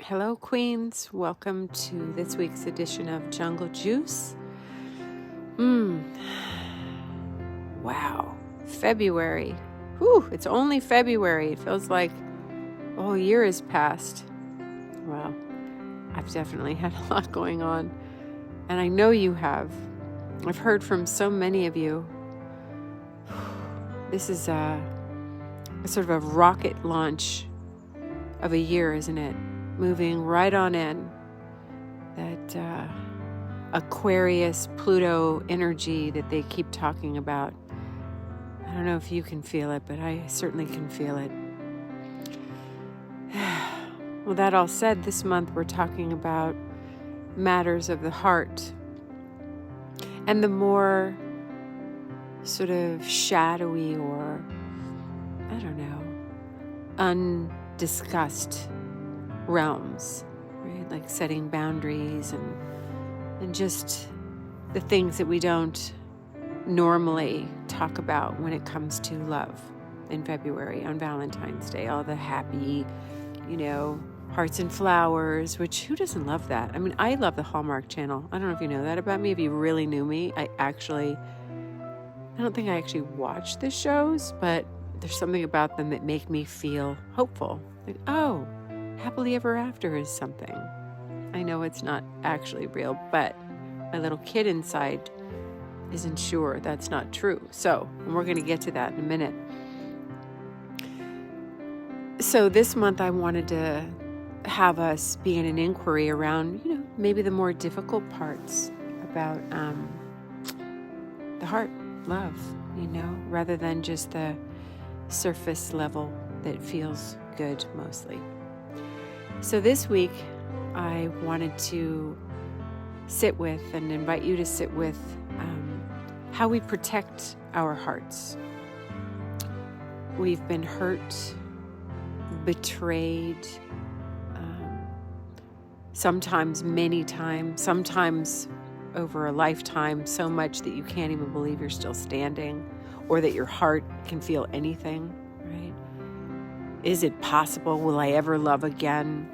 Hello, Queens. Welcome to this week's edition of Jungle Juice. Wow. February. Whew, it's only February. It feels like a whole year has passed. Well, I've definitely had a lot going on, and I know you have. I've heard from so many of you. This is a sort of a rocket launch of a year, isn't it? Moving right on in. That Aquarius, Pluto energy that they keep talking about. I don't know if you can feel it, but I certainly can feel it. Well, that all said, this month we're talking about matters of the heart. And the more sort of shadowy or, I don't know, undiscussed realms, right? Like setting boundaries and just the things that we don't normally talk about when it comes to love in February on Valentine's Day. All the happy, hearts and flowers, which who doesn't love that? I mean, I love the Hallmark Channel. I don't know if you know that about me. If you really knew me, I don't think I actually watch the shows, but there's something about them that make me feel hopeful. Like, oh, happily ever after is something. I know it's not actually real, but my little kid inside isn't sure that's not true. So, and we're going to get to that in a minute. So this month I wanted to have us be in an inquiry around, maybe the more difficult parts about the heart, love, rather than just the surface level that feels good mostly. So this week, I wanted to sit with and invite you to sit with how we protect our hearts. We've been hurt, betrayed, sometimes many times, sometimes over a lifetime, so much that you can't even believe you're still standing or that your heart can feel anything, right? Is it possible? Will I ever love again?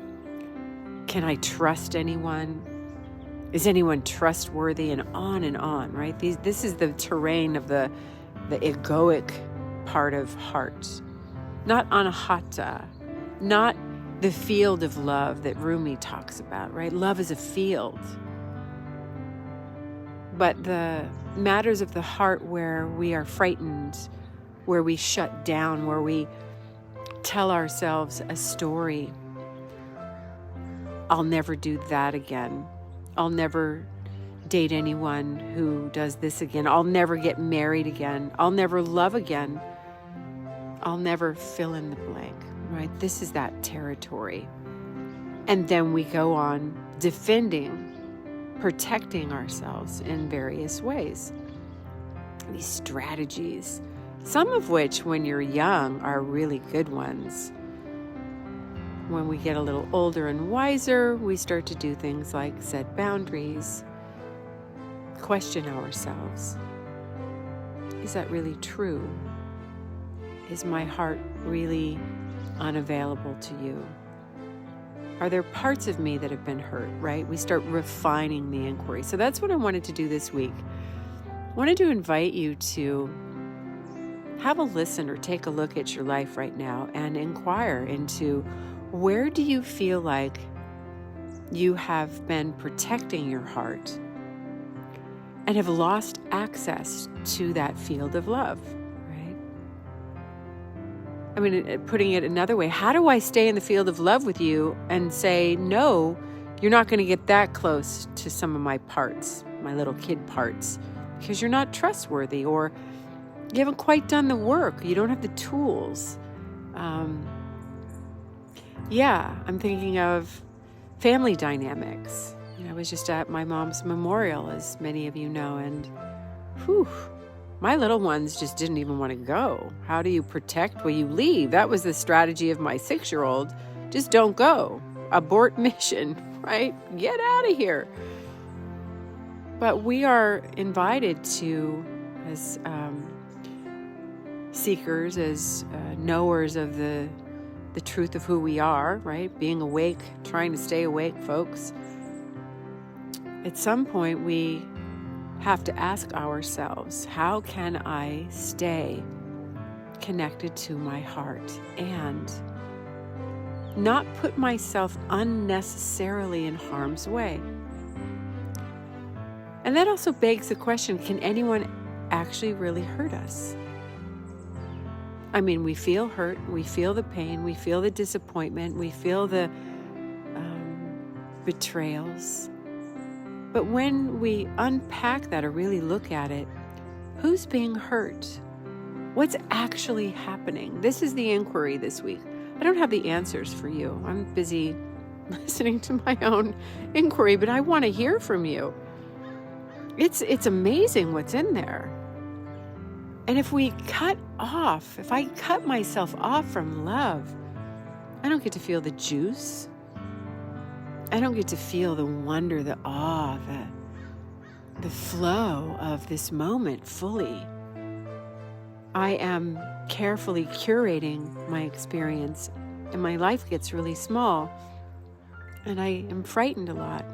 Can I trust anyone? Is anyone trustworthy? And on, right? This is the terrain of the egoic part of heart. Not anahata, not the field of love that Rumi talks about, right? Love is a field. But the matters of the heart where we are frightened, where we shut down, where we tell ourselves a story. I'll never do that again. I'll never date anyone who does this again. I'll never get married again. I'll never love again. I'll never fill in the blank, right? This is that territory. And then we go on defending, protecting ourselves in various ways. These strategies, some of which when you're young are really good ones. When we get a little older and wiser, we start to do things like set boundaries, question ourselves. Is that really true? Is my heart really unavailable to you? Are there parts of me that have been hurt, right? We start refining the inquiry. So that's what I wanted to do this week. I wanted to invite you to have a listen or take a look at your life right now and inquire into where do you feel like you have been protecting your heart and have lost access to that field of love, right? I mean, putting it another way, how do I stay in the field of love with you and say, no, you're not going to get that close to some of my parts, my little kid parts, because you're not trustworthy or you haven't quite done the work. You don't have the tools. I'm thinking of family dynamics. I was just at my mom's memorial, as many of you know, and my little ones just didn't even want to go. How do you protect? Well, you leave. That was the strategy of my 6-year-old. Just don't go. Abort mission, right? Get out of here. But we are invited to, as seekers, as knowers of the the truth of who we are, right? Being awake, trying to stay awake, folks. At some point, we have to ask ourselves, how can I stay connected to my heart and not put myself unnecessarily in harm's way? And that also begs the question, can anyone actually really hurt us? I mean, we feel hurt, we feel the pain, we feel the disappointment, we feel the betrayals. But when we unpack that or really look at it, who's being hurt? What's actually happening? This is the inquiry this week. I don't have the answers for you. I'm busy listening to my own inquiry, but I want to hear from you. It's amazing what's in there. And if I cut myself off from love, I don't get to feel the juice. I don't get to feel the wonder, the awe, the flow of this moment fully. I am carefully curating my experience, and my life gets really small, and I am frightened a lot,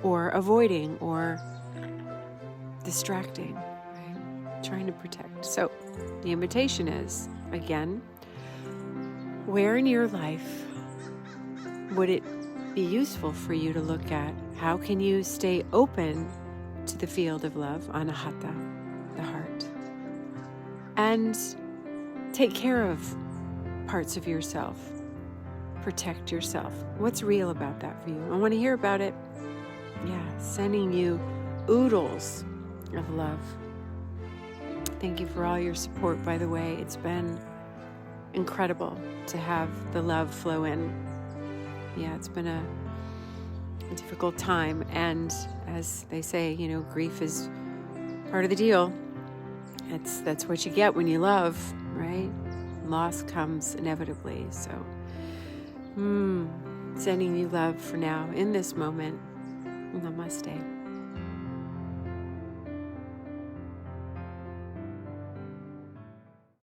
or avoiding, or distracting, right? Trying to protect. So the invitation is, again, where in your life would it be useful for you to look at? How can you stay open to the field of love, anahata, the heart, and take care of parts of yourself, protect yourself? What's real about that for you? I want to hear about it. Yeah, sending you oodles of love. Thank you for all your support, by the way. It's been incredible to have the love flow in. Yeah, it's been a difficult time, and as they say, grief is part of the deal. That's what you get when you love, right? Loss comes inevitably. So, sending you love for now in this moment. Namaste.